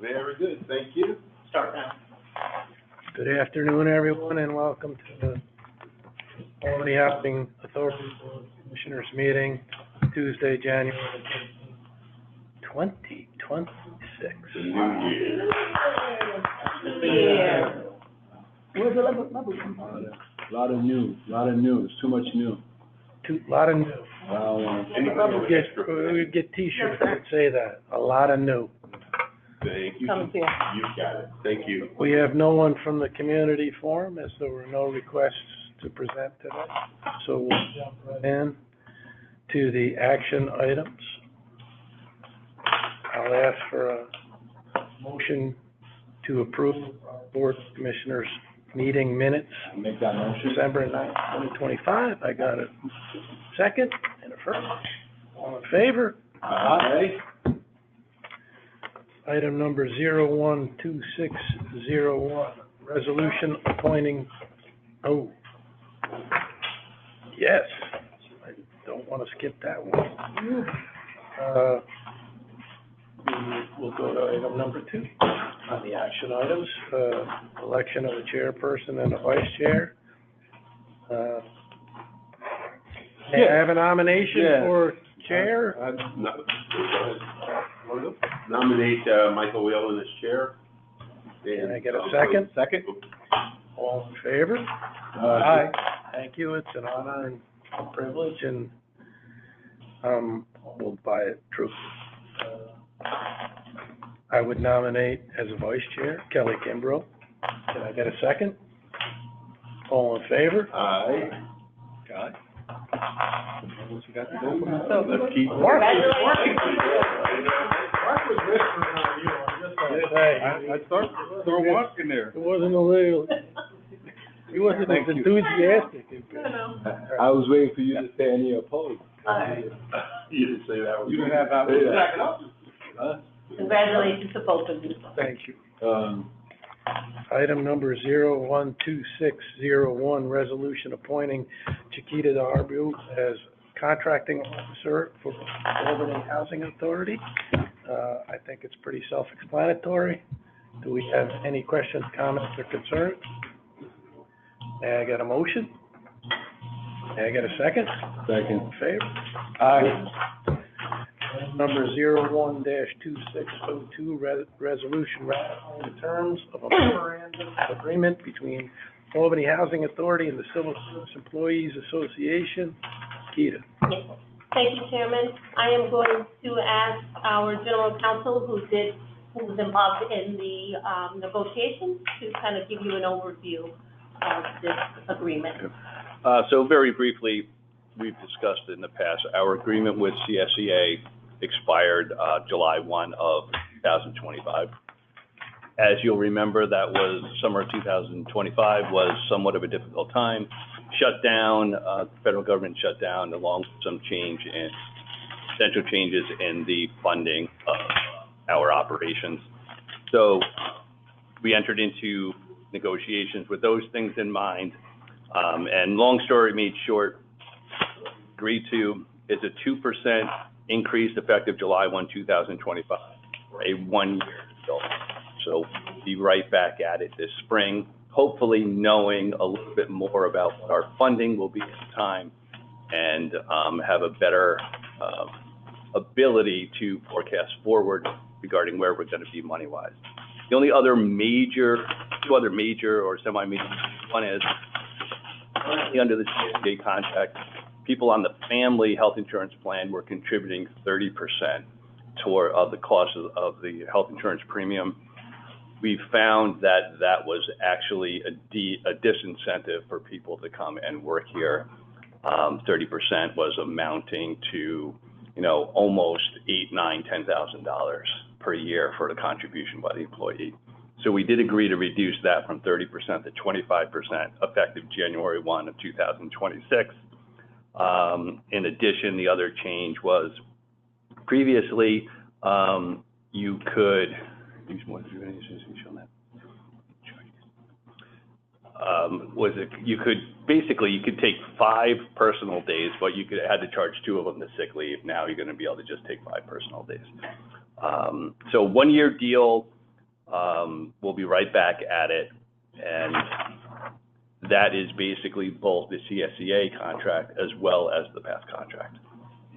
Very good, thank you. Start now. Good afternoon, everyone, and welcome to the Albany Housing Authority Board of Commissioners meeting, Tuesday, January 2026. Yeah. Where's the level? A lot of news, too much news. Lot of new. Well, We get T-shirts that say that, a lot of new. Thank you. Come here. You got it, thank you. We have no one from the community forum, as there were no requests to present today. So we'll jump right in to the action items. I'll ask for a motion to approve our Board of Commissioners meeting minutes, make that motion. December 9th, 2025. I got a second and a first. All in favor? Aye. Item number 012601, resolution appointing, yes, I don't want to skip that one. We'll go to item number 2 on the action items, election of a chairperson and a vice chair. May I have a nomination for chair? Nominate, Michael Whalen as chair. Can I get a second? Second? All in favor? Aye. Thank you, it's an honor and a privilege, and humbled by it, truly. I would nominate as a vice chair, Kelly Kimbrough. Can I get a second? All in favor? Aye. Aye. Let's keep Mark. I start walking there. It wasn't a little, he wasn't as enthusiastic. I was waiting for you to say any opposed. You didn't say that one. You didn't have that one. Back it up. Huh? Congratulations to both of you. Thank you. Um, Item number 012601, resolution appointing Chiquita Darbu as contracting officer for Albany Housing Authority. I think it's pretty self-explanatory. Do we have any questions, comments, or concerns? May I get a motion? May I get a second? Second. In favor? Aye. Item number 01-2602, resolution ratifying the terms of a memorandum of agreement between Albany Housing Authority and the Civil Service Employees Association. Keita. Thank you, Chairman. I am going to ask our general counsel, who was involved in the negotiations, to kind of give you an overview of this agreement. So very briefly, we've discussed in the past, our agreement with CSEA expired July 1 of 2025. As you'll remember, that was summer of 2025 was somewhat of a difficult time. Shut down, the federal government shut down along with some essential changes in the funding of our operations. So we entered into negotiations with those things in mind. And long story made short, agreed to is a 2% increase effective July 1, 2025, for a 1-year deal. So we'll be right back at it this spring, hopefully knowing a little bit more about what our funding will be at the time, and have a better ability to forecast forward regarding where we're going to be money-wise. The only other two other major or semi-major, one is under the CSA contract, people on the family health insurance plan were contributing 30% of the cost of the health insurance premium. We found that that was actually a disincentive for people to come and work here. 30% was amounting to, almost $8,000, $9,000, $10,000 per year for the contribution by the employee. So we did agree to reduce that from 30% to 25% effective January 1 of 2026. In addition, the other change was previously you could use more than you could take 5 personal days, but you had to charge 2 of them to sick leave. Now you're going to be able to just take 5 personal days. So 1-year deal, We'll be right back at it, and that is basically both the CSEA contract as well as the PATH contract.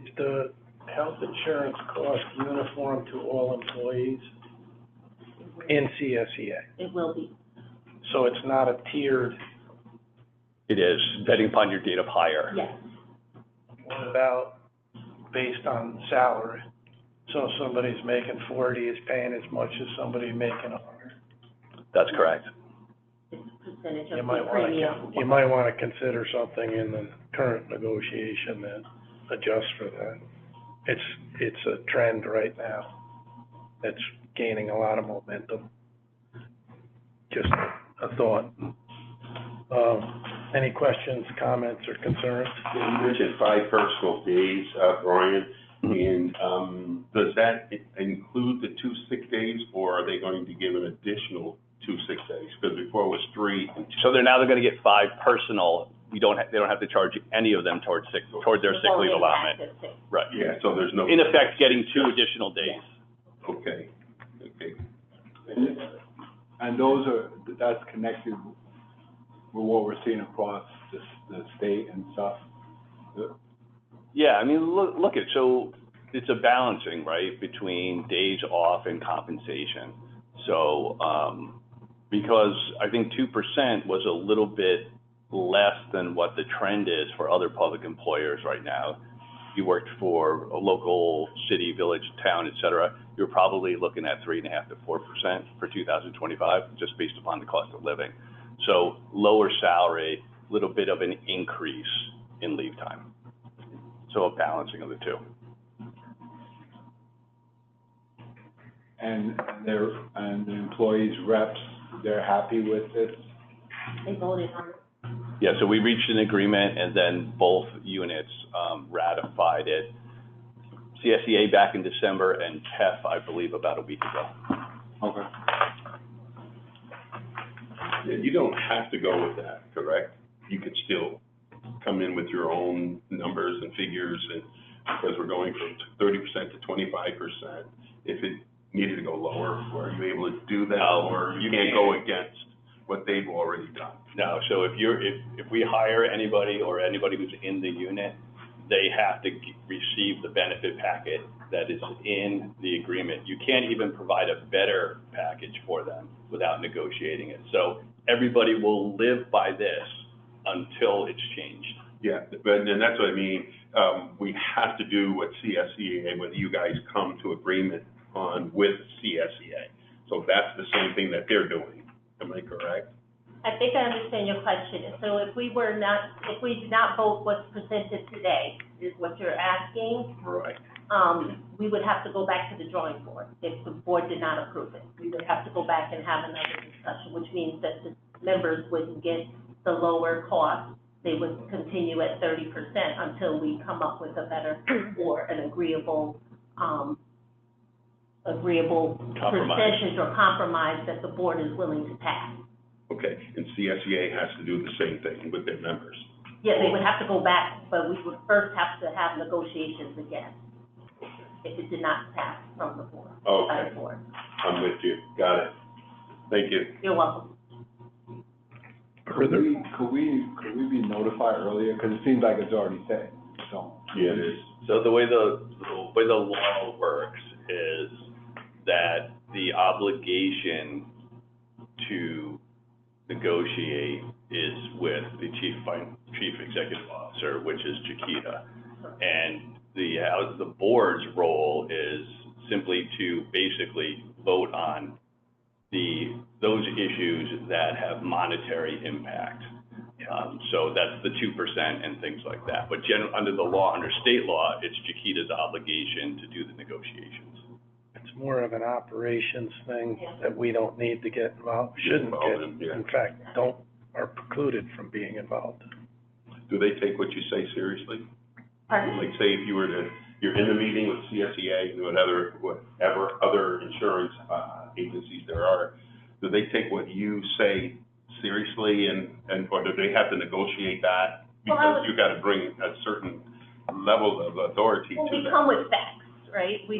Is the health insurance cost uniform to all employees in CSEA? It will be. So it's not a tiered, It is, depending upon your date of hire. Yes. what about based on salary? So if somebody's making 40, is paying as much as somebody making 100? That's correct. It's a percentage You of might the want premium. to, you might want to consider something in the current negotiation that adjusts for that. It's a trend right now that's gaining a lot of momentum. Just a thought. Any questions, comments, or concerns? You mentioned 5 personal days, Brian, and, does that include the 2 sick days, or are they going to give an additional 2 sick days? Because before it was 3 and 2. So they're gonna get 5 personal. They don't have to charge any of them toward their sick leave allotment. Right. Yeah, so there's no. In effect, getting 2 additional days. Okay. And that's connected with what we're seeing across the state and stuff. Yeah, I mean, look at, so it's a balancing, right, between days off and compensation. So, because I think 2% was a little bit less than what the trend is for other public employers right now. You worked for a local city, village, town, et cetera, you're probably looking at 3.5% to 4% for 2025, just based upon the cost of living. So lower salary, little bit of an increase in leave time. So a balancing of the two. And the employees, reps, they're happy with this? They voted on it. Yeah, so we reached an agreement and then both units ratified it. CSEA back in December and PEF, I believe, about a week ago. Okay. Yeah, you don't have to go with that, correct? You could still come in with your own numbers and figures, and because we're going from 30% to 25%, if it needed to go lower, are you able to do that? No, or you can't go against what they've already done? No, so if we hire anybody or anybody who's in the unit, they have to receive the benefit packet that is in the agreement. You can't even provide a better package for them without negotiating it. So everybody will live by this until it's changed. Yeah, and that's what I mean. We have to do what CSEA, what you guys come to agreement on with CSEA. So that's the same thing that they're doing. Am I correct? I think I understand your question. So if we did not vote what's presented today, is what you're asking, Right. we would have to go back to the drawing board if the board did not approve it. We would have to go back and have another discussion, which means that the members wouldn't get the lower cost. They would continue at 30% until we come up with a better or an agreeable percentage or compromise that the board is willing to pass. Okay, and CSEA has to do the same thing with their members. Yeah, they would have to go back, but we would first have to have negotiations again if it did not pass from the board. Okay. By the board. I'm with you. Got it. Thank you. You're welcome. Further? Could we be notified earlier? Because it seems like it's already set, so. Yeah, it is. So the way the law works is that the obligation to negotiate is with the chief executive officer, which is Chiquita. And the board's role is simply to basically vote on those issues that have monetary impact. So that's the 2% and things like that. But under the law, under state law, it's Chiquita's obligation to do the negotiations. It's more of an operations thing Yeah. that we don't need to get involved, shouldn't Involved get, in, yeah. in fact, are precluded from being involved. Do they take what you say seriously? Pardon? Like, say if you're in the meeting with CSEA and whatever other insurance agencies there are, do they take what you say seriously or do they have to negotiate that? Well, Because you gotta bring a certain level of authority Well, to we that. come with facts. right? We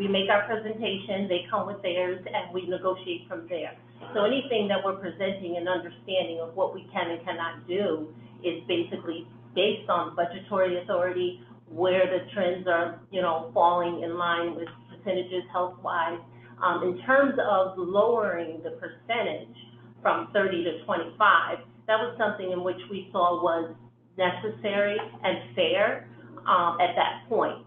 make our presentation, they come with theirs, and we negotiate from there. So anything that we're presenting and understanding of what we can and cannot do is basically based on budgetary authority, where the trends are, falling in line with percentages health-wise. In terms of lowering the percentage from 30 to 25, that was something in which we saw was necessary and fair at that point.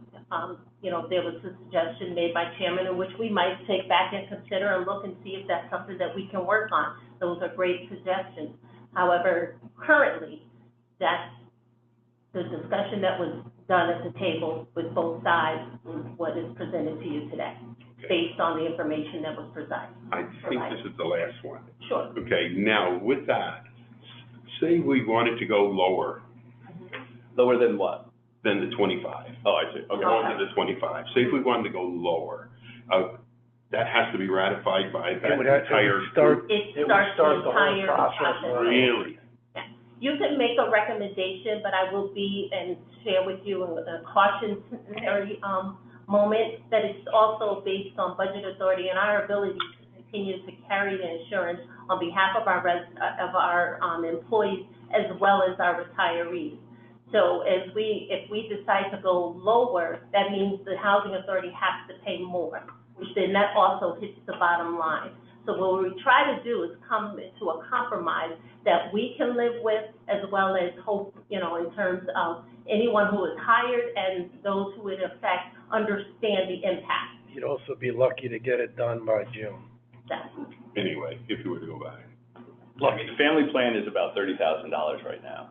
There was a suggestion made by Chairman in which we might take back and consider and look and see if that's something that we can work on. Those are great suggestions. However, currently, that's the discussion that was done at the table with both sides is what is presented to you today, based on the information that was provided. I think this is the last one. Sure. Okay, now, with that, say we wanted to go lower Lower than what? than the 25. Oh, I see, okay. Going to the 25. Say if we wanted to go lower, that has to be ratified by that It would have to entire start- group? It It would starts start the the whole entire process, process. Really? You can make a recommendation, but I will be and share with you a cautionary moment that it's also based on budget authority and our ability to continue to carry the insurance on behalf of our employees as well as our retirees. So if we decide to go lower, that means the housing authority has to pay more, which then that also hits the bottom line. So what we try to do is come to a compromise that we can live with, as well as hope, in terms of anyone who is hired and those who it affects understand the impact. You'd also be lucky to get it done by June. Anyway, if you were to go back. I mean, the family plan is about $30,000 right now.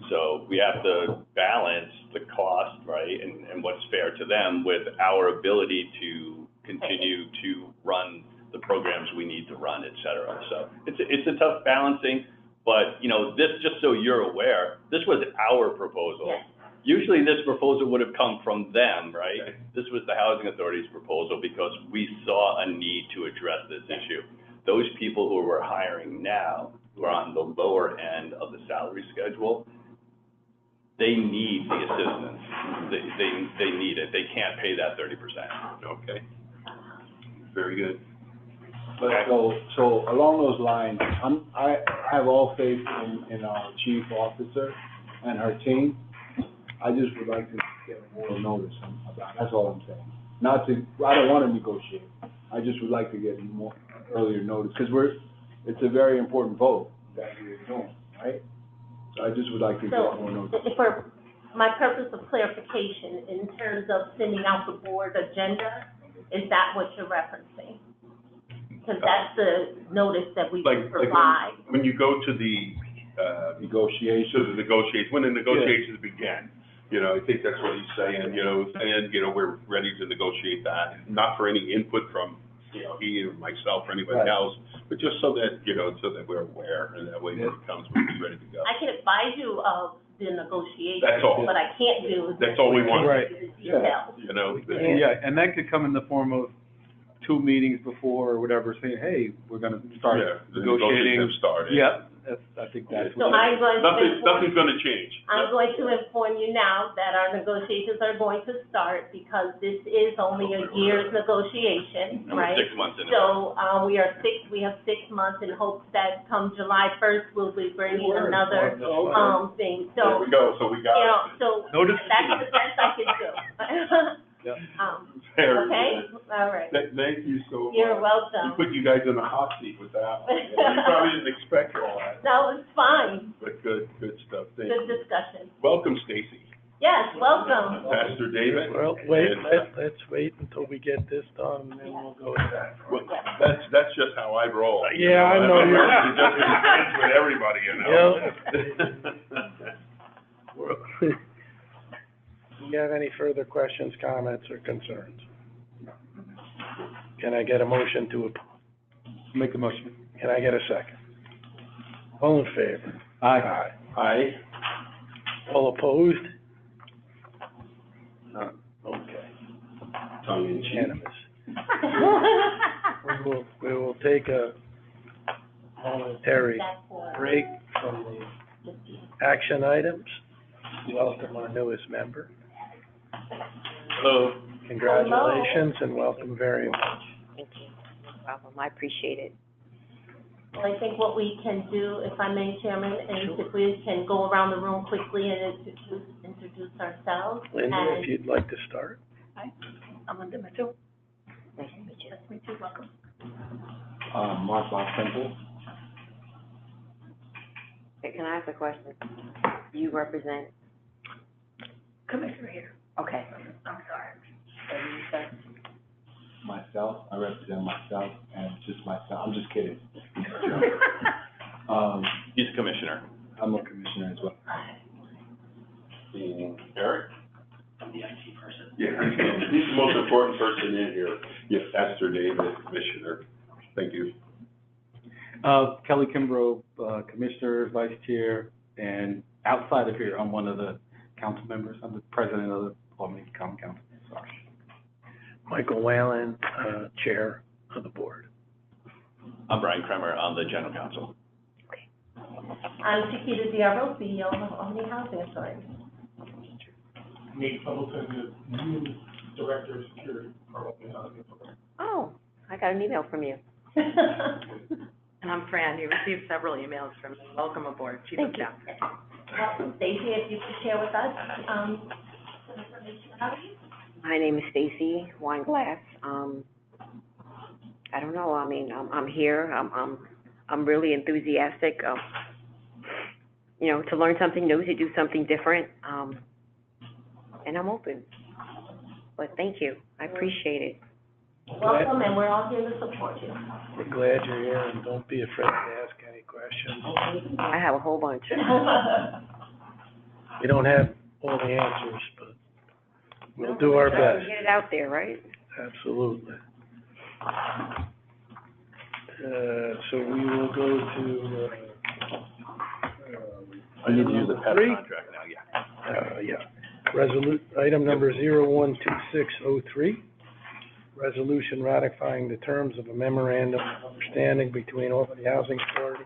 So we have to balance the cost, right, and what's fair to them with our ability to continue to run the programs we need to run, et cetera. So it's a tough balancing, but, this, just so you're aware, this was our proposal. Yes. Usually this proposal would have come from them, right? Okay. This was the Housing Authority's proposal because we saw a need to address this issue. Those people who we're hiring now, who are on the lower end of the salary schedule, they need the assistance. They need it. They can't pay that 30%. Okay. Very good. But so along those lines, I have all faith in our chief officer and her team. I just would like to get more notice about it. That's all I'm saying. I don't want to negotiate. I just would like to get more earlier notice, because it's a very important vote that we're doing, right? So I just would like to get more notice. For my purpose of clarification, in terms of sending out the board agenda, is that what you're referencing? Because that's the notice that we can provide. When you go to the, Negotiation. when the negotiations begin, I think that's what he's saying, we're ready to negotiate that, not for any input from, he or myself or anybody else, but just so that, so that we're aware, and that way when it comes, we'll be ready to go. I can advise you of the negotiation. That's all. What I can't do is. That's all we want. Right. The details. Yeah, and that could come in the form of 2 meetings before or whatever, saying, hey, we're gonna start The negotiating. negotiations have started. Yeah, I think that's So what. I'm going to. Nothing's gonna change. I'm going to inform you now that our negotiations are going to start, because this is only a year's negotiation, And we're right? 6 months into it. So, we have 6 months in hopes that come July 1st, we'll be bringing another, thing. There So, we go, so we got it. so Notice- that's the best I can do. Yeah. Very Okay, good. all right. Thank you so much. You're We welcome. put you guys in the hot seat with that one. You probably didn't expect all that, No, it's fine. but good stuff. Thank Good you. discussion. Welcome, Stacy. Yes, welcome. Pastor David. Well, let's wait until we get this done, and then we'll go with that. Well, that's just how I roll. Yeah, I know. I'm just friends with everybody, Do you have any further questions, comments, or concerns? Can I get a motion to, Make the motion. can I get a second? All in favor? Aye. Aye. All opposed? None. Okay. Tongue in cheek. Unanimous. We will take a momentary break from the action items. Welcome our newest member. Hello. Congratulations and welcome very much. Thank you. No problem. I appreciate it. Well, I think what we can do, if I may, Chairman, is if we can go around the room quickly and introduce ourselves. Linda, And- if you'd like to start. I'm Linda Mitchell. Nice to meet you. Nice to meet you, welcome. Mark Temple. Hey, can I ask a question? You represent, Commissioner here. okay. I'm sorry. And you, sir? Myself, I represent myself and just myself. I'm just kidding. He's a commissioner. I'm a commissioner as well. Eric? I'm the IT person. Yeah, he's the most important person in here. Yes, Esther Davis, Commissioner. Thank you. Kelly Kimbrough, Commissioner, Vice Chair, and outside of here, I'm one of the council members. I'm the president of the Albany Common Council. Sorry. Michael Whalen, Chair of the Board. I'm Brian Kremer, I'm the general counsel. I'm Chiquita Diablo, CEO of Albany Housing Authority. Nate Templeton, the new Director of Security for Albany Housing Authority. Oh, I got an email from you. And I'm Fran, you received several emails from me. Welcome aboard, Chief of Thank you. Staff. Welcome, Stacy, if you could share with us, some information about you. My name is Stacy Weinglass. I don't know, I mean, I'm here, I'm really enthusiastic, you know, to learn something new, to do something different, and I'm open. But thank you, I appreciate it. Welcome, and we're all here to support you. We're glad you're here and don't be afraid to ask any questions. I have a whole bunch. We don't have all the answers, but we'll do our best. Get it out there, right? Absolutely. So we will go to, I need to use the pet Three? contract now, yeah. item number 012603, resolution ratifying the terms of a memorandum of understanding between Albany Housing Authority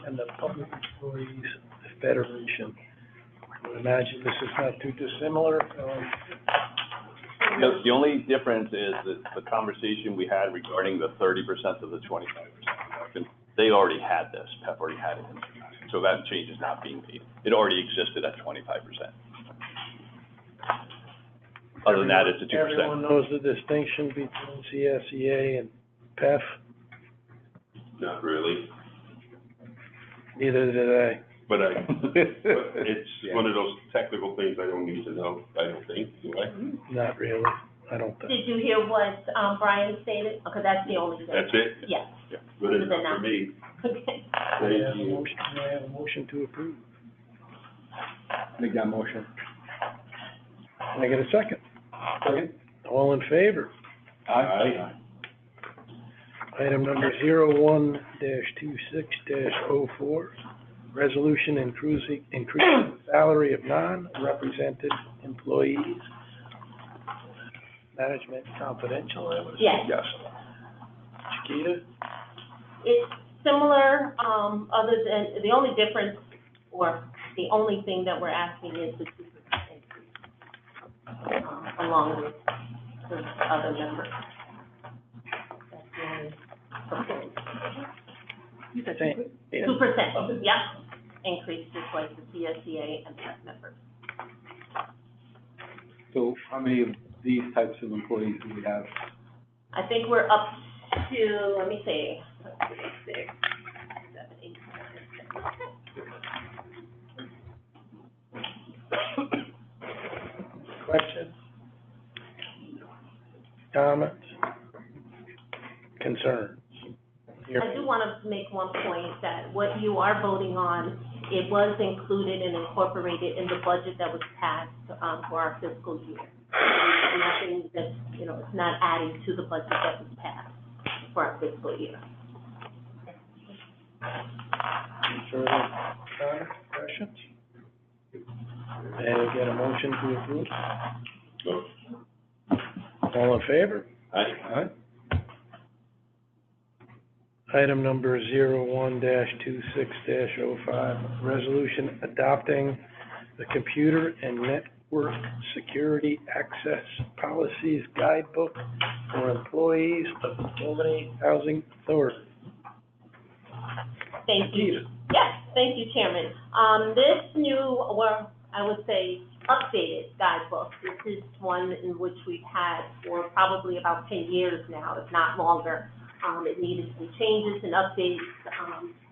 and the Public Employees Federation. I would imagine this is not too dissimilar from The only difference is that the conversation we had regarding the 30% to the 25% reduction, they already had this, PEP already had it. So that change is not being made. It already existed at 25%. Other than that, it's a 2%. Everyone knows the distinction between CSEA and PEF. Not really, Neither did I. but it's one of those technical things I don't need to know, I don't think, do I? Not really. I don't think. Did you hear what, Brian stated? Okay, that's the only thing. That's it? Yes. Yeah, good enough for me. Okay. May I have a motion to approve? Make that motion. Can I get a second? Second. All in favor? Aye. Item number 01-26-04, resolution increasing the salary of non-represented employees. Management confidential, I would assume. Yes. Yes. Chiquita? It's similar, other than, the only difference, or the only thing that we're asking is the 2% increase, along with the other members. That's the only proposed. You said Same. Yeah. 2%, yeah, increase just like the CSEA and PEP members. So how many of these types of employees do we have? I think we're up to, let me see, 6, 7, 8, 9, 10. Questions? Comments? Concerns? I do want to make one point that what you are voting on, it was included and incorporated in the budget that was passed, for our fiscal year. Nothing that's, you know, it's not adding to the budget that was passed for our fiscal year. Further comments, questions? May I get a motion to approve? All in favor? Aye. Item number 01-26-05, resolution adopting the computer and Network Security Access Policies Guidebook for employees of the Albany Housing Authority. Thank you. Chiquita. Yes, thank you, Chairman. This new, or I would say updated guidebook, this is one in which we've had for probably about 10 years now, if not longer. It needed some changes and updates,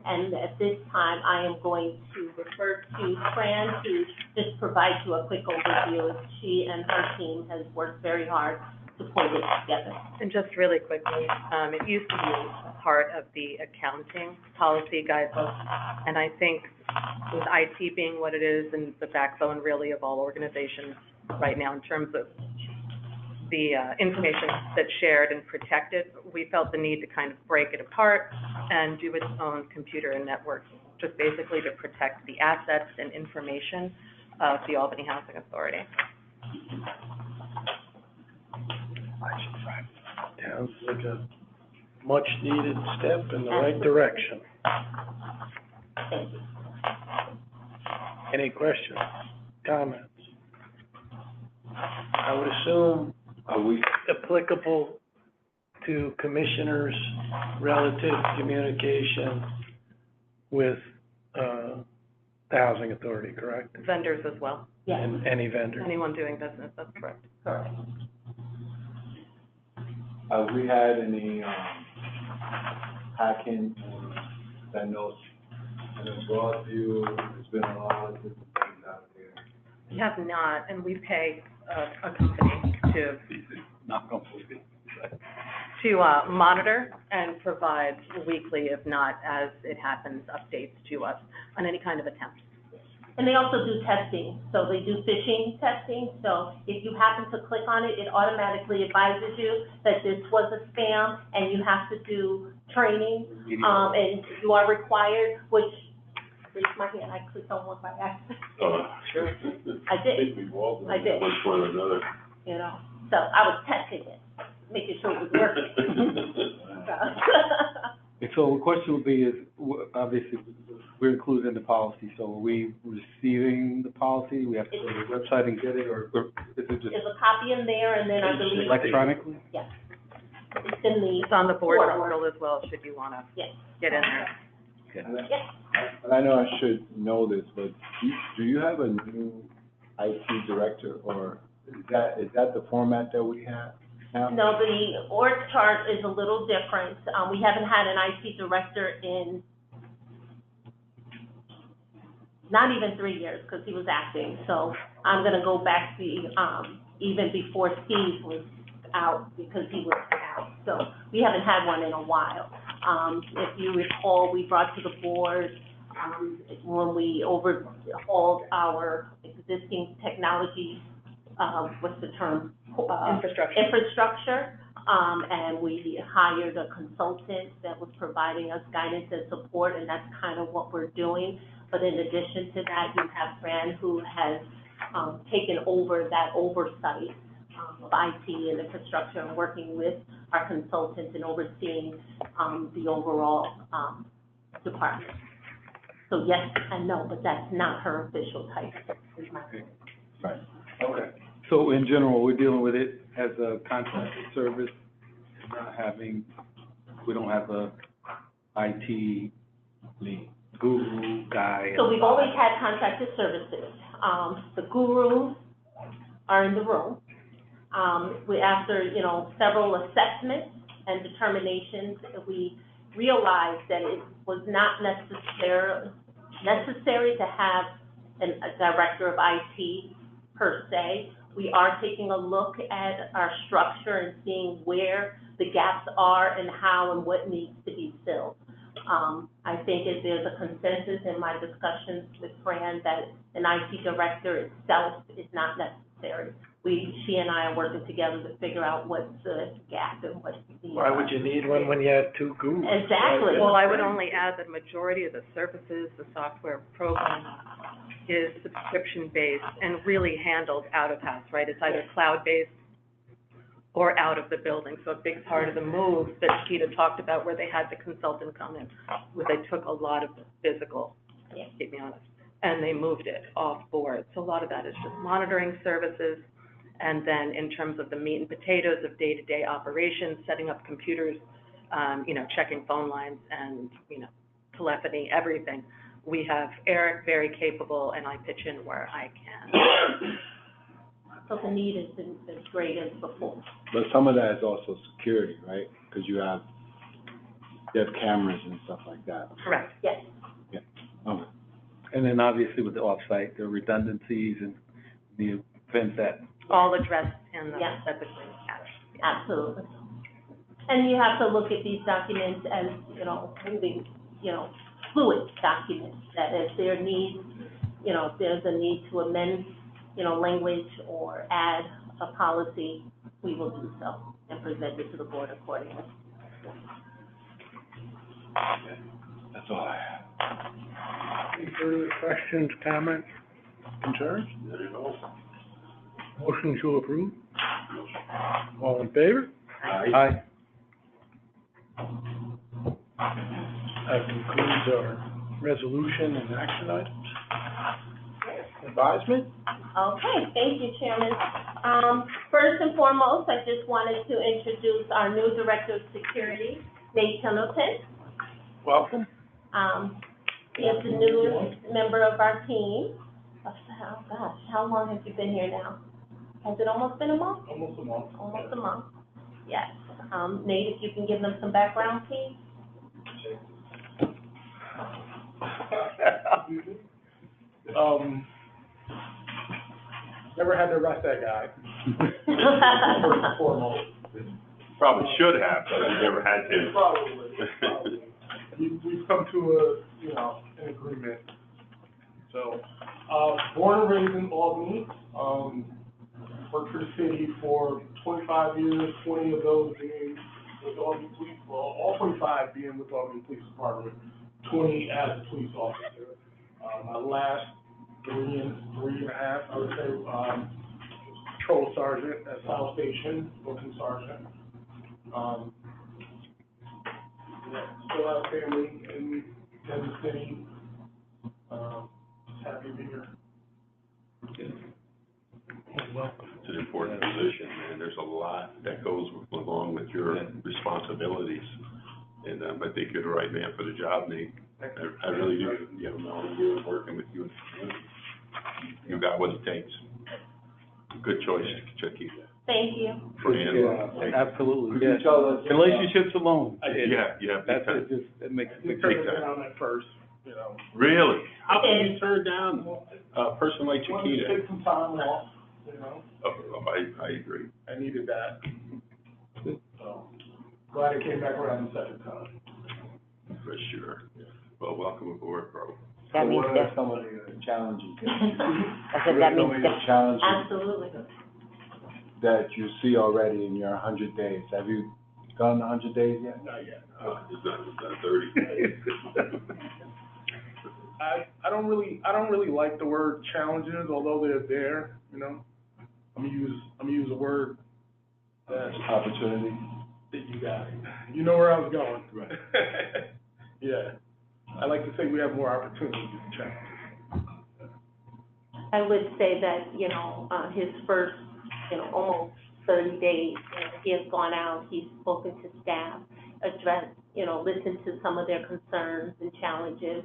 and at this time, I am going to refer to Fran to just provide you a quick overview. She and her team has worked very hard to pull this together. And just really quickly, it used to be a part of the accounting policy guidebook, and I think with IT being what it is and the backbone really of all organizations right now in terms of the information that's shared and protected, we felt the need to kind of break it apart and do its own computer and network, just basically to protect the assets and information of the Albany Housing Authority. Sounds like a much-needed step in the right direction. Any questions, comments? I would assume applicable to commissioners relative to communication with, the Housing Authority, correct? Vendors as well, Yes, And any vendor. anyone doing business, that's correct. correct. Have we had any, hacking, that knows, and in Broadview, there's been a lot of different things out there. We have not, and we pay a company Not going to be. to monitor and provide weekly, if not as it happens, updates to us on any kind of attempt. And they also do testing, so they do phishing testing, so if you happen to click on it, it automatically advises you that this was a spam, and you have to do training, and you are required, which, raise my hand, I clicked on one by accident, Sure. I did. think we've all I did. one point or another. you know, so I was testing it, making sure it was working. And so the question would be is, obviously, we're included in the policy, so are we receiving the policy? We have to go to the website and get it, or is it just There's a copy in there, and then I believe, electronically? yes, it's in the. It's on the board Portal. portal as well, should you want to Yes. get in there. And I know I should know this, but do you have a new IT director, or is that the format that we have now? No, the org chart is a little different. We haven't had an IT director in not even 3 years, because he was acting. So I'm gonna go back to, even before Steve was out, because he was out. So we haven't had one in a while. If you recall, we brought to the board, when we overhauled our existing technology, what's the term? Infrastructure, and we hired a consultant that was providing us guidance and support, and that's kind of what we're doing. But in addition to that, you have Fran, who has, taken over that oversight, of IT and infrastructure, and working with our consultants and overseeing, the overall, department. So yes and no, but that's not her official title. Right, okay. So in general, we're dealing with it as a contracted service, we don't have a IT guru guy. So we've always had contracted services. The gurus are in the room. After, several assessments and determinations, we realized that it was not necessary to have a director of IT per se. We are taking a look at our structure and seeing where the gaps are and how and what needs to be filled. I think that there's a consensus in my discussions with Fran that an IT director itself is not necessary. She and I are working together to figure out what's the gap and what we need. Why would you need one when you had two gurus? Exactly. Well, I would only add that majority of the services, the software program is subscription-based and really handled out of house, right? It's either cloud-based or out of the building. So a big part of the move that Keita talked about, where they had the consultant come in, where they took a lot of the physical, keep me honest, and they moved it off board. So a lot of that is just monitoring services. And then in terms of the meat and potatoes of day-to-day operations, setting up computers, checking phone lines and, telephony, everything. We have Eric, very capable, and I pitch in where I can. So the need has been as great as before. But some of that is also security, right? Because you have cameras and stuff like that. Correct. Yes. Yeah. Okay. And then obviously with the offsite, there are redundancies and the event that, All addressed in the, Yeah. at the Green Act. Absolutely. And you have to look at these documents as, moving, fluid documents, that if there needs, if there's a need to amend, language or add a policy, we will do so and present it to the board accordingly. That's all I have. Any further questions, comments, concerns? There you go. Motion to approve? All in favor? aye. That concludes our resolution and action items. Advisement? Okay, thank you, Chairman. First and foremost, I just wanted to introduce our new Director of Security, Nate Pendleton. Welcome. He is the newest member of our team. Oh gosh, how long have you been here now? Has it almost been a month? Almost a month. Almost a month, yes. Nate, if you can give them some background, please. Never had to arrest that guy, first and foremost. Probably should have, but I never had to. Probably. We've come to an agreement. So, born and raised in Albany, worked for the city for 25 years, 20 of those being with Albany Police, well, all 25 being with Albany Police Department, 20 as a police officer. My last 3.5, I would say, patrol sergeant at South Station, booking sergeant. Still have family in Kansas City. Just happy to be here. Welcome. It's an important position, man. There's a lot that goes along with your responsibilities. And I think you're the right man for the job, Nate. I really do. Knowing you and working with you in the community, you got what it takes. Good choice, Chucky. Thank you. Absolutely, Could you tell us, Relationships alone. Yeah, That's big time. it makes a You big turned difference. it down at first, Really? How can you turn down a person like wanted to Chiquita? take some time off, Oh, I agree. I needed that. So, glad it came back around the second time. For sure. Well, welcome aboard, bro. That means what are that, some of the challenges? I said that means Some of that, the challenges Absolutely. that you see already in your 100 days. Have you gone 100 days yet? Not yet. It's not 30. I don't really like the word challenges, although they're there, I'm gonna use a word that Opportunity? you got it. You know where I was going. Right. Yeah. I like to say we have more opportunities than challenges. I would say that, his first, almost 30 days, he has gone out, he's spoken to staff, addressed, listened to some of their concerns and challenges,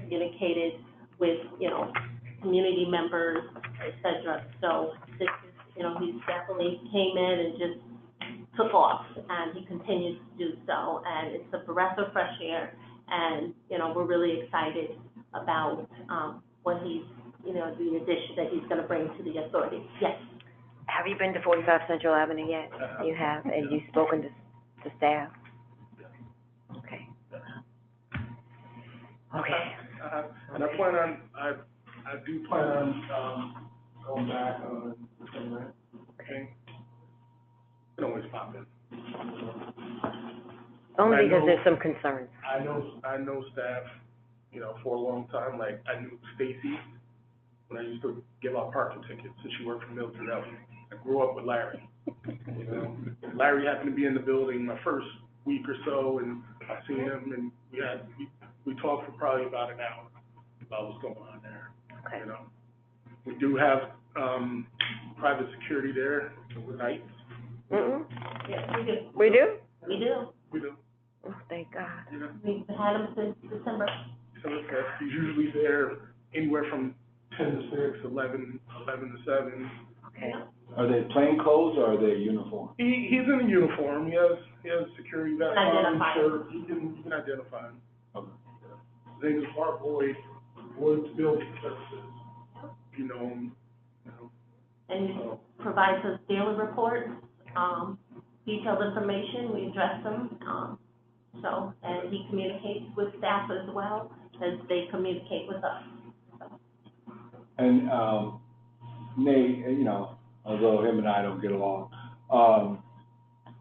communicated with, community members, et cetera. So this is, he definitely came in and just took off, and he continues to do so, and it's a breath of fresh air, and, we're really excited about, what he's, the addition that he's gonna bring to the authority. Yes. have you been to 45 Central Avenue yet? You have, and you've spoken to staff? Okay. Okay. And I do plan on, going back on the 29th, okay? Can always pop in. Only I because know- there's some concerns. I know staff, for a long time, like, I knew Stacy when I used to give out parking tickets, and she worked for Milton Elliott. I grew up with Larry, Larry happened to be in the building my first week or so, and I seen him, and we talked for probably about an hour. about what's going on there, Okay. you know. We do have, private security there overnight. Mm-mm. Yes, we do. We do? We do. We do, Oh, thank God. you know. We've had them since December. So he's usually there anywhere from 10 to 6, 11 to 7. Okay. Are they plain clothes or are they uniform? He's in a uniform, he has security vest on, Identify him. shirt, you can identify him. Okay. His name is Art Boyd, Woods Building Services. You know him, you know. And he provides us daily reports, detailed information, we address them, and he communicates with staff as well as they communicate with us. And, Nate, you know, although him and I don't get along,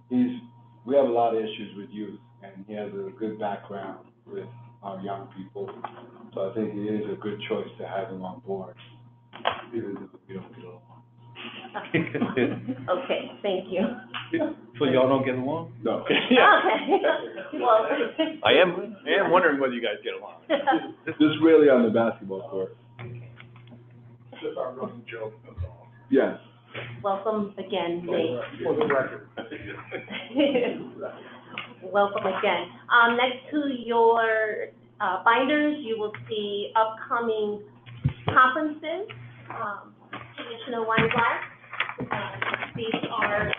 we have a lot of issues with youth, and he has a good background with our young people. So I think it is a good choice to have him on board, even though we don't get along. Okay, thank you. So y'all don't get along? No. Okay, well. I am wondering whether you guys get along. Just really on the basketball court. Just our running joke, that's all. Yes. Welcome again, Nate. For the record. Welcome again. Next to your binders, you will see upcoming conferences. Commissioner Weinglass, these are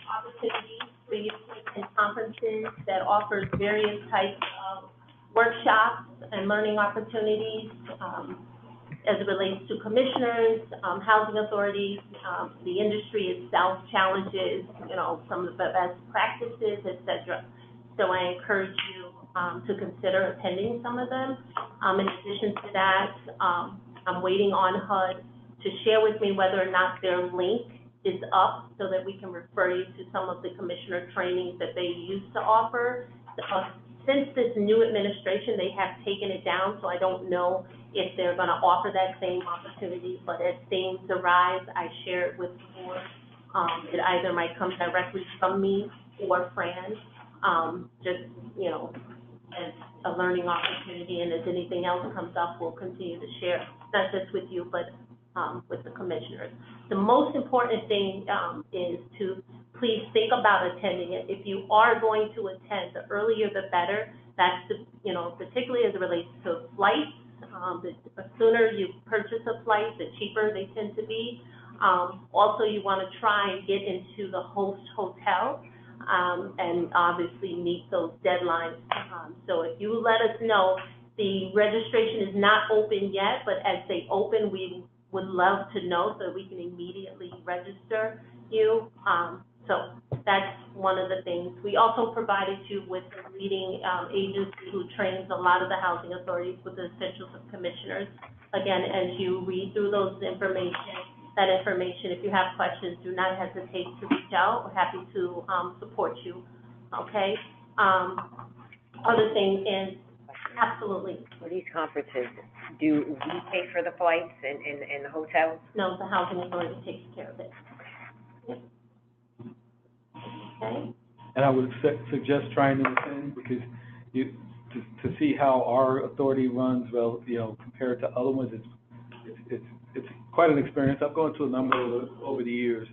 opportunities for you to attend conferences that offers various types of workshops and learning opportunities as it relates to commissioners, housing authorities, the industry itself, challenges, you know, some of the best practices, et cetera. So I encourage you to consider attending some of them. In addition to that, I'm waiting on HUD to share with me whether or not their link is up so that we can refer you to some of the commissioner trainings that they used to offer. Since this new administration, they have taken it down, so I don't know if they're gonna offer that same opportunity, but as things arise, I share it with the board. It either might come directly from me or Fran, just, you know, as a learning opportunity, and as anything else comes up, we'll continue to share, not just with you, but with the commissioners. The most important thing is to please think about attending it. If you are going to attend, the earlier the better. That's the, you know, particularly as it relates to flights. The sooner you purchase a flight, the cheaper they tend to be. Also, you want to try and get into the host hotel and obviously meet those deadlines. So if you let us know, the registration is not open yet, but as they open, we would love to know so that we can immediately register you. So that's one of the things. We also provided you with a leading agency who trains a lot of the housing authorities with the essentials of commissioners. Again, as you read through that information, if you have questions, do not hesitate to reach out. We're happy to support you, okay? Other thing is, absolutely. For these conferences, do we pay for the flights and the hotels? No, the housing authority takes care of it. Okay? And I would suggest trying to attend, because to see how our authority runs, well, you know, compared to other ones, it's quite an experience. I've gone to a number over the years,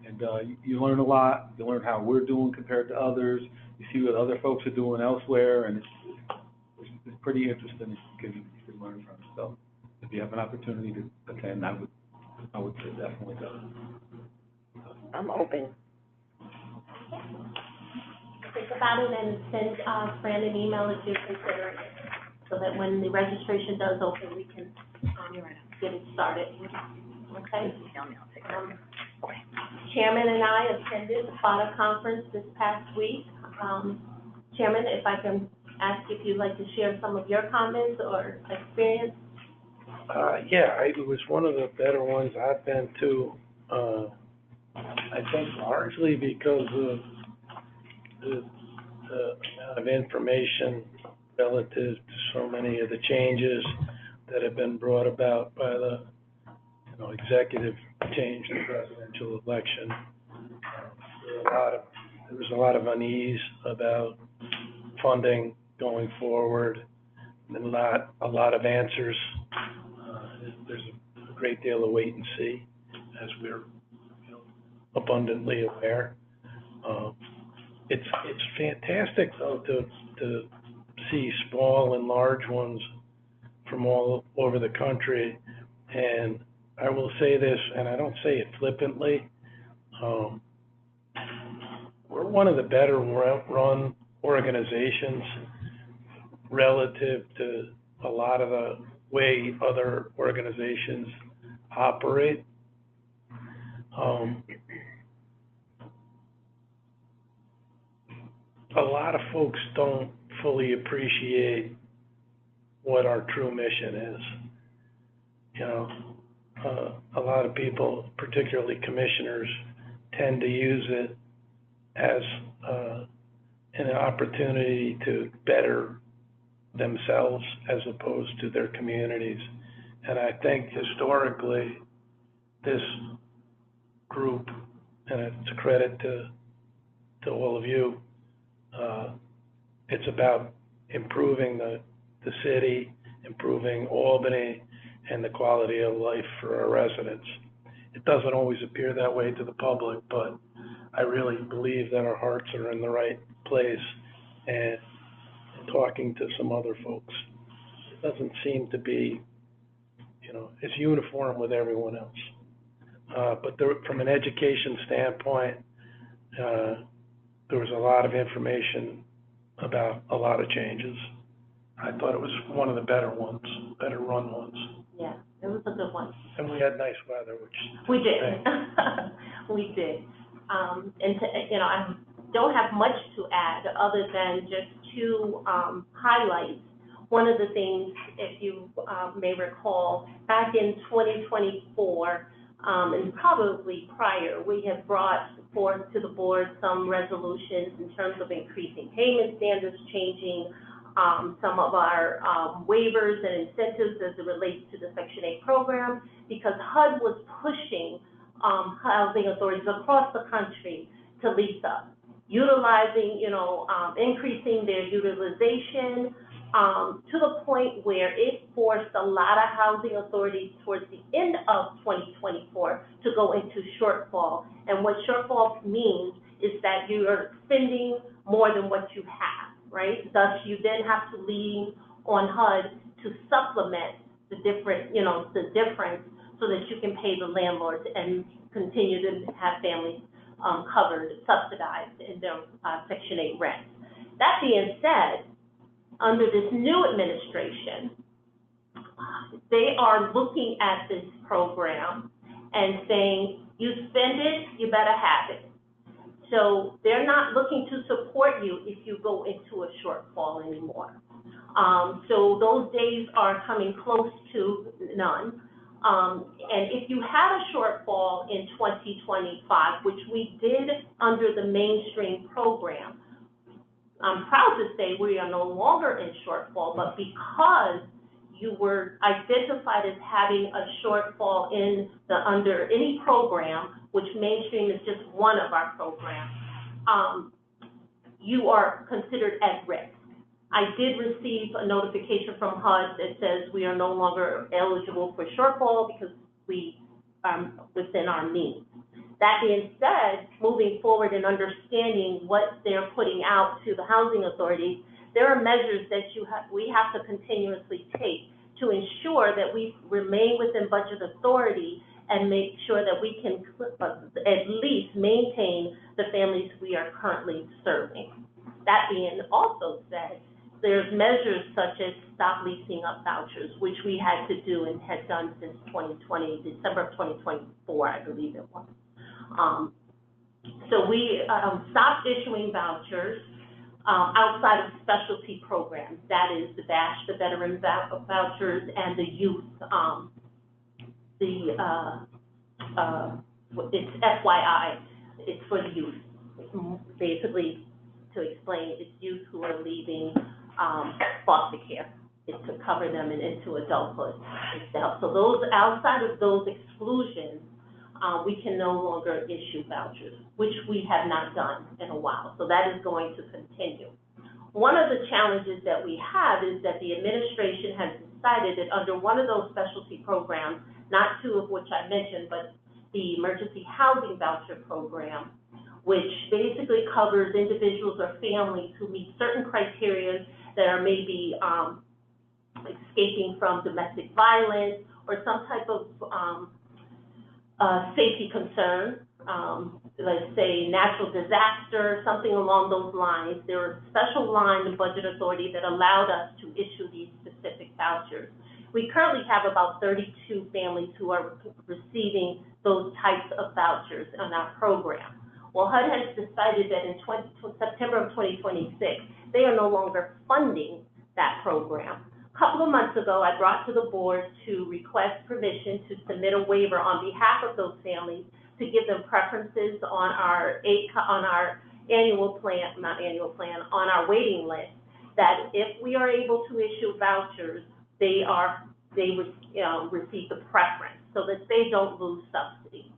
and you learn a lot. You learn how we're doing compared to others. You see what other folks are doing elsewhere, and it's pretty interesting. You can learn from it. So if you have an opportunity to attend, I would say definitely go. I'm open. Think about it and send Fran an email if you're considering it, so that when the registration does open, we can get it started. Okay? Chairman and I attended the FATA conference this past week. Chairman, if I can ask if you'd like to share some of your comments or experience. Yeah, it was one of the better ones I've been to, I think largely because of the amount of information relative to so many of the changes that have been brought about by the, you know, executive change in the presidential election. There was a lot of unease about funding going forward, and not a lot of answers great deal of wait and see, as we're, abundantly aware. It's fantastic, though, to see small and large ones from all over the country. And I will say this, and I don't say it flippantly, we're one of the better run organizations relative to a lot of the way other organizations operate. A lot of folks don't fully appreciate what our true mission is. A lot of people, particularly commissioners, tend to use it as an opportunity to better themselves as opposed to their communities. And I think historically, this group, and it's a credit to all of you, it's about improving the city, improving Albany, and the quality of life for our residents. It doesn't always appear that way to the public, but I really believe that our hearts are in the right place. And talking to some other folks, it doesn't seem to be, it's uniform with everyone else. But from an education standpoint, there was a lot of information about a lot of changes. I thought it was one of the better run ones. Yeah, it was a good one. And we had nice weather, which. We did. We did. I don't have much to add other than just two highlights. One of the things, if you may recall, back in 2024, and probably prior, we have brought forth to the board some resolutions in terms of increasing payment standards, changing some of our waivers and incentives as it relates to the Section 8 program, because HUD was pushing housing authorities across the country to lease up, utilizing, increasing their utilization to the point where it forced a lot of housing authorities towards the end of 2024 to go into shortfall. And what shortfall means is that you are spending more than what you have, right? Thus, you then have to lean on HUD to supplement the difference so that you can pay the landlords and continue to have families covered, subsidized in their Section 8 rent. That being said, under this new administration, they are looking at this program and saying, you spend it, you better have it. So they're not looking to support you if you go into a shortfall anymore. So those days are coming close to none. And if you had a shortfall in 2025, which we did under the mainstream program, I'm proud to say we are no longer in shortfall, but because you were identified as having a shortfall under any program, which mainstream is just one of our programs, you are considered at risk. I did receive a notification from HUD that says we are no longer eligible for shortfall because we are within our means. That being said, moving forward and understanding what they're putting out to the housing authorities, there are measures that we have to continuously take to ensure that we remain within budget authority and make sure that we can at least maintain the families we are currently serving. That being also said, there's measures such as stop leasing up vouchers, which we had to do and had done since 2020, December of 2024, I believe it was. So we stopped issuing vouchers outside of specialty programs. That is the BASH, the veteran vouchers, and the youth, it's FYI, it's for the youth. Basically, to explain, it's youth who are leaving foster care. It's to cover them into adulthood itself. So those, outside of those exclusions, we can no longer issue vouchers, which we have not done in a while. So that is going to continue. One of the challenges that we have is that the administration has decided that under one of those specialty programs not two of which I mentioned, but the emergency housing voucher program, which basically covers individuals or families who meet certain criteria that are maybe escaping from domestic violence or some type of safety concern, let's say natural disaster, something along those lines. There was a special line in Budget Authority that allowed us to issue these specific vouchers. We currently have about 32 families who are receiving those types of vouchers in our program. Well, HUD has decided that in September of 2026, they are no longer funding that program. A couple of months ago, I brought to the board to request permission to submit a waiver on behalf of those families to give them preferences on our annual plan, on our waiting list, that if we are able to issue vouchers, they would receive the preference so that they don't lose subsidy.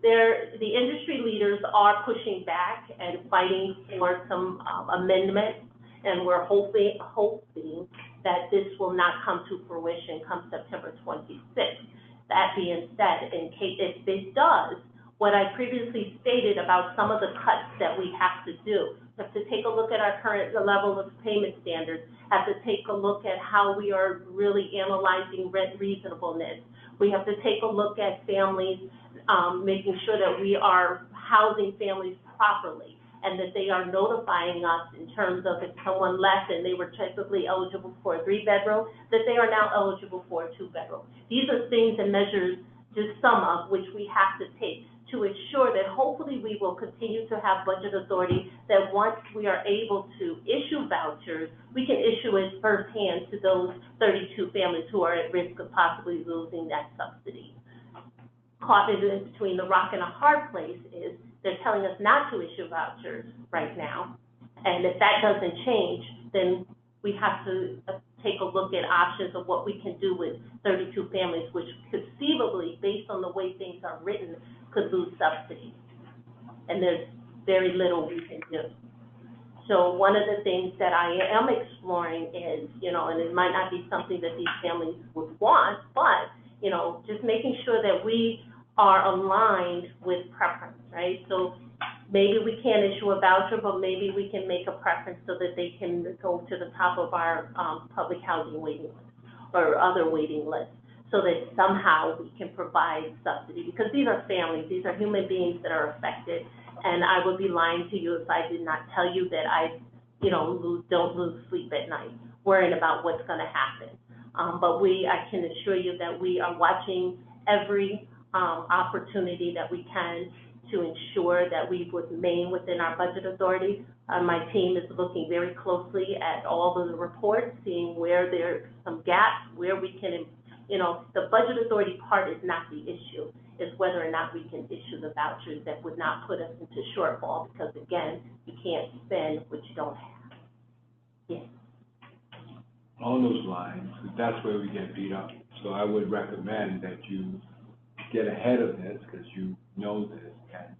The industry leaders are pushing back and fighting for some amendments, and we're hoping that this will not come to fruition come September 26th. That being said, in case if this does, what I previously stated about some of the cuts that we have to do, we have to take a look at our current level of payment standards, have to take a look at how we are really analyzing rent reasonableness. We have to take a look at families, making sure that we are housing families properly, and that they are notifying us in terms of if someone left and they were typically eligible for a 3-bedroom, that they are now eligible for a 2-bedroom. These are things and measures, just some of which we have to take to ensure that hopefully we will continue to have budget authority, that once we are able to issue vouchers, we can issue it firsthand to those 32 families who are at risk of possibly losing that subsidy. Caught in between the rock and a hard place is they're telling us not to issue vouchers right now, and if that doesn't change, then we have to take a look at options of what we can do with 32 families, which conceivably, based on the way things are written, could lose subsidies. And there's very little we can do. So one of the things that I am exploring is, and it might not be something that these families would want, but, just making sure that we are aligned with preference, right? So maybe we can't issue a voucher, but maybe we can make a preference so that they can go to the top of our public housing waiting list or other waiting lists, so that somehow we can provide subsidy, because these are families, these are human beings that are affected, and I would be lying to you if I did not tell you that I, don't lose sleep at night worrying about what's going to happen. But I can assure you that we are watching every opportunity that we can to ensure that we remain within our budget authority. My team is looking very closely at all of the reports, seeing where there's some gaps, where we can, the budget authority part is not the issue. It's whether or not we can issue the vouchers that would not put us into shortfall, because again, you can't spend what you don't have. Yes. On those lines, that's where we get beat up. So I would recommend that you get ahead of this, because you know this, and,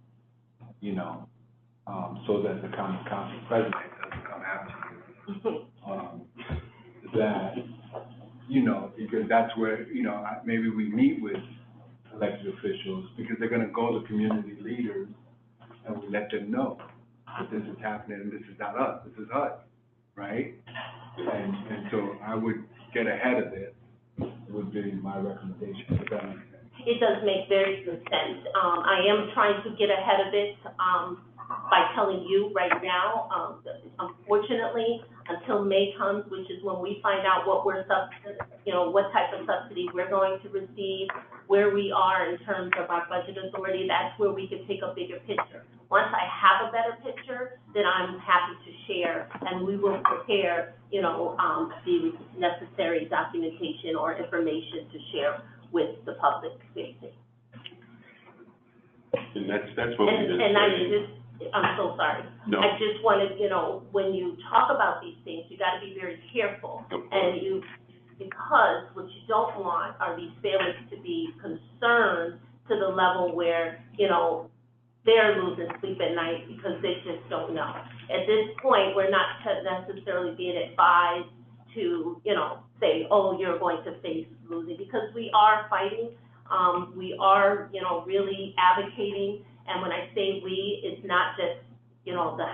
so that the common council president doesn't come after you. That, because that's where, maybe we meet with elected officials, because they're gonna go to community leaders, and we let them know that this is happening, and this is not us, this is HUD, right? And so I would get ahead of it, would be my recommendation. Does that make sense? It does make very good sense. I am trying to get ahead of it by telling you right now. Unfortunately, until May comes, which is when we find out what what type of subsidy we're going to receive, where we are in terms of our budget authority, that's where we can take a bigger picture. Once I have a better picture, then I'm happy to share, and we will prepare, the necessary documentation or information to share with the public safety. And that's what we've been saying. I'm so sorry. No. I just wanted, when you talk about these things, you gotta be very careful. Because what you don't want are these families to be concerned to the level where, they're losing sleep at night because they just don't know. At this point, we're not necessarily being advised to, say, oh, you're going to face losing, because we are fighting We are, you know, really advocating, and when I say we, it's not just, you know, the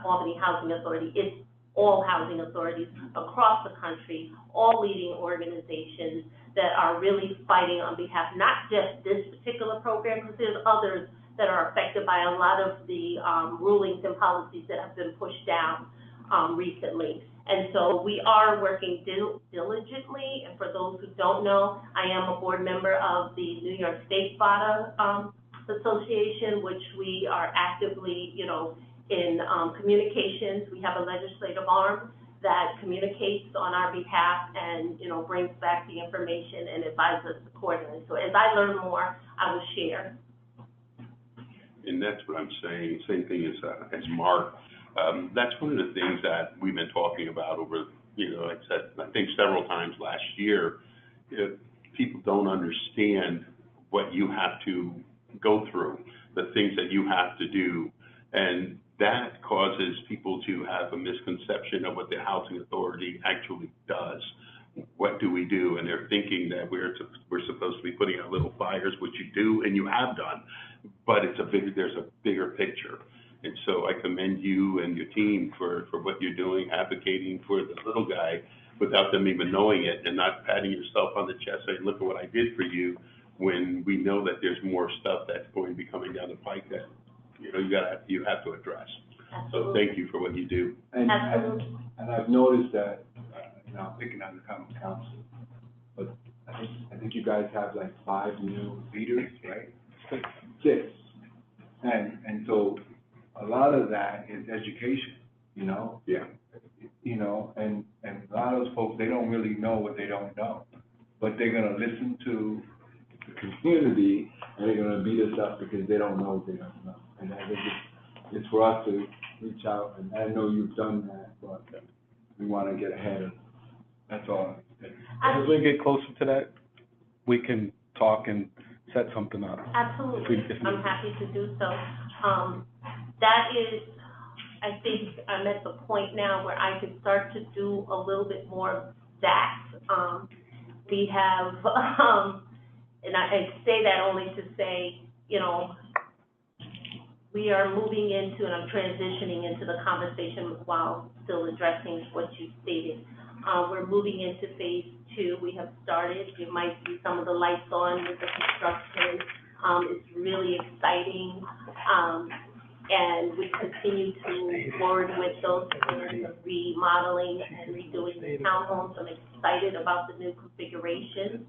Albany Housing Authority, it's all housing authorities across the country, all leading organizations that are really fighting on behalf, not just this particular program, because there's others that are affected by a lot of the rulings and policies that have been pushed down recently. And so we are working diligently, and for those who don't know, I am a board member of the New York State FADA Association, which we are actively, you know, in communications. We have a legislative arm that communicates on our behalf and, you know, brings back the information and advises us accordingly. So as I learn more, I will share. And that's what I'm saying, same thing as Mark. That's one of the things that we've been talking about over, you know, like I said, I think several times last year. People don't understand what you have to go through, the things that you have to do, and that causes people to have a misconception of what the housing authority actually does. What do we do? And they're thinking that we're supposed to be putting out little fires, which you do and you have done, but there's a bigger picture. And so I commend you and your team for what you're doing, advocating for the little guy without them even knowing it, and not patting yourself on the chest saying, look at what I did for you, when we know that there's more stuff that's going to be coming down the pike that, you know, you have to address. So thank you for what you do. And I've noticed that, you know, I'm picking on the common council, but I think you guys have like 5 new leaders, right? 6. And so a lot of that is education, you know? Yeah. You know, and a lot of those folks, they don't really know what they don't know, but they're gonna listen to the community, and they're gonna beat us up because they don't know what they don't know. And I think it's for us to reach out, and I know you've done that, but we wanna get ahead of it. That's all. As we get closer to that, we can talk and set something up. Absolutely, I'm happy to do so. That is, I think I'm at the point now where I can start to do a little bit more of that. We have, and I say that only to say, you know, we are moving into, and I'm transitioning into the conversation while still addressing what you stated. We're moving into phase 2. We have started. You might see some of the lights on with the construction. It's really exciting. And we continue to move forward with those plans of remodeling and redoing the townhomes. I'm excited about the new configuration.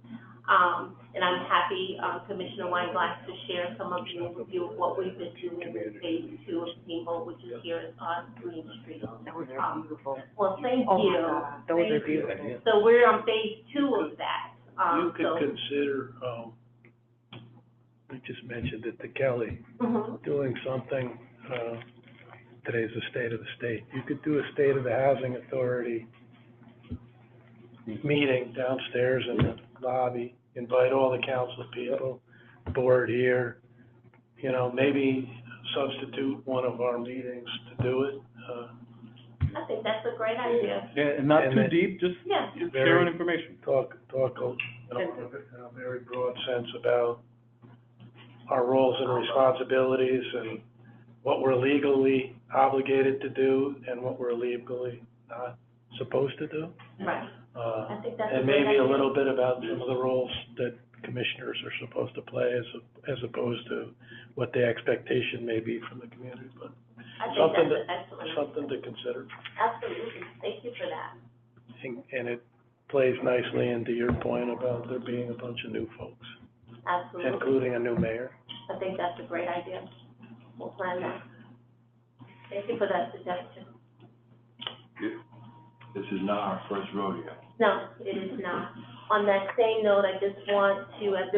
And I'm happy, Commissioner Weinglass, to share some of the overview of what we've been doing in phase 2 of Steamboat, which is here on Green Street. Those are beautiful. Well, thank Oh you. my God, those are beautiful. So we're on phase 2 of that. You could consider, we just mentioned it to Kelly, doing something, today's the state of the state. You could do a state of the housing authority meeting downstairs in the lobby, invite all the council people, board here, you know, maybe substitute one of our meetings to do it. I think that's a great idea. Yeah, and not And too then- deep, just Yeah. sharing information. Talk, you know, in a very broad sense about our roles and responsibilities and what we're legally obligated to do and what we're legally not supposed to do. Right. I think that's a And great maybe a idea. little bit about some of the roles that commissioners are supposed to play as opposed to what the expectation may be from the community, but I think something that's an excellent. something to consider. Absolutely. Thank you for that. And it plays nicely into your point about there being a bunch of new folks, Absolutely. including a new mayor. I think that's a great idea. We'll plan that. Thank you for that suggestion. This is not our first rodeo. No, it is not. On that same note, I just want to, as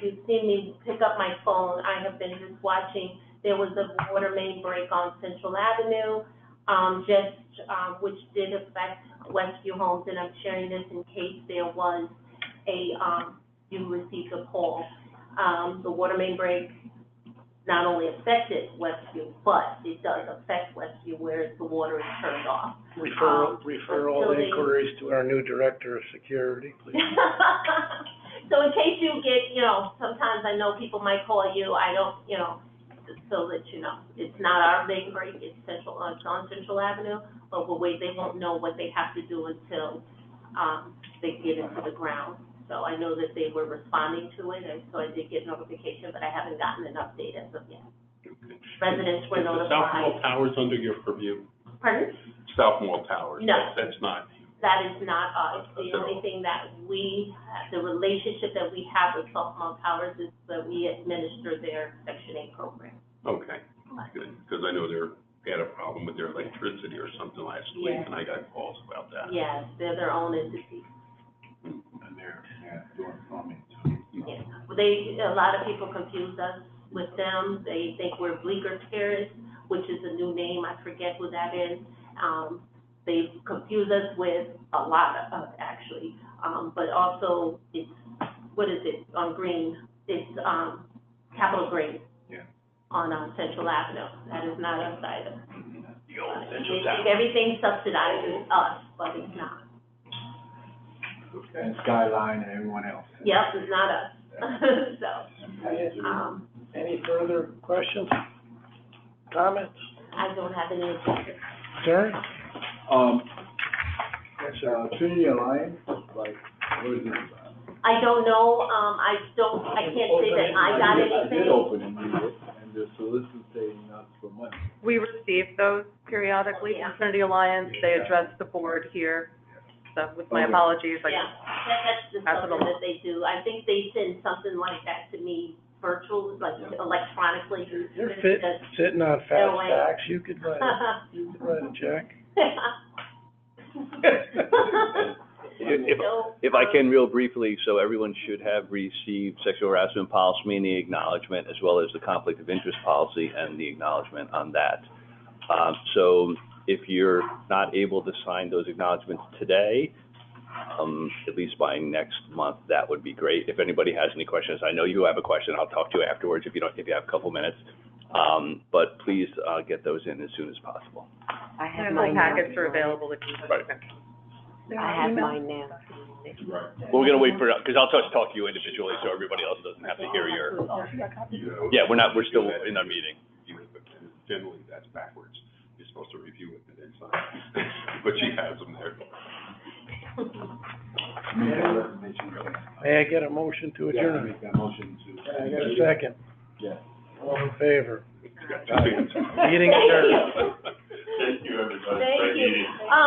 you've seen me pick up my phone, I have been just watching, there was a water main break on Central Avenue, which did affect Westview Homes, and I'm sharing this in case there was you received a call. The water main break not only affected Westview, but it does affect Westview where the water is turned off. Refer all the inquiries to our new director of security, please. So in case you get, sometimes I know people might call you, I don't, just so that you know, it's not our main break, it's it's on Central Avenue, but they won't know what they have to do until, they get into the ground. So I know that they were responding to it, and so I did get notification, but I haven't gotten an update as of yet. Okay. Residents were Is the South Mall notified. Towers under your purview? Pardon? South Mall Towers? No. That's not. That is not us. The That's at only all. thing that the relationship that we have with Softmall Towers is that we administer their Section 8 program. Okay, good, because I know they had a problem with their electricity or something last week, Yeah. and I got calls about that. Yes, they're their own entity. And they're, doing plumbing too. Yeah. A lot of people confuse us with them. They think we're Bleecker Terrace, which is a new name. I forget who that is. They confuse us with a lot of, actually. But also, it's, what is it, on Green? It's, Capitol Green. Yeah. On, Central Avenue. That is not us either. The old They Central think Town. everything subsidizes us, but it's not. And Skyline and everyone else. Yep, it's not us. So, Any further questions, comments, I don't have any objections. concerns? Yes, sir. Trinity Alliance, like, where is it? I don't know, I can't say that I got I anything. did open and read it, and they're soliciting us for money. We receive those periodically from Trinity Alliance, they address the board here, so with my Okay. apologies, Yeah, that's just Pass it something along. that they do. I think they send something like that to me virtual, like electronically. You're It's sitting on No fat way. stacks, you could write a check. If I can real briefly, so everyone should have received sexual harassment policy, meaning the acknowledgement, as well as the conflict of interest policy and the acknowledgement on that. So if you're not able to sign those acknowledgements today, at least by next month, that would be great. If anybody has any questions, I know you have a question, I'll talk to you afterwards if you have a couple minutes. But please, get those in as soon as possible. I have the mine now. packets are available if you. Right. I have mine now. Right. We're gonna wait for, because I'll just talk to you individually, so everybody else doesn't have to hear your, yeah, we're still in our meeting. Generally, that's backwards. You're supposed to review it and then sign. But she has them there. Make that recommendation. May I get a motion to Yeah, adjourn? make that motion to. I got a second. Yeah. All in favor? Got two hands. Meeting adjourned. Thank you. Thank you, everybody. Thank Great you. meeting.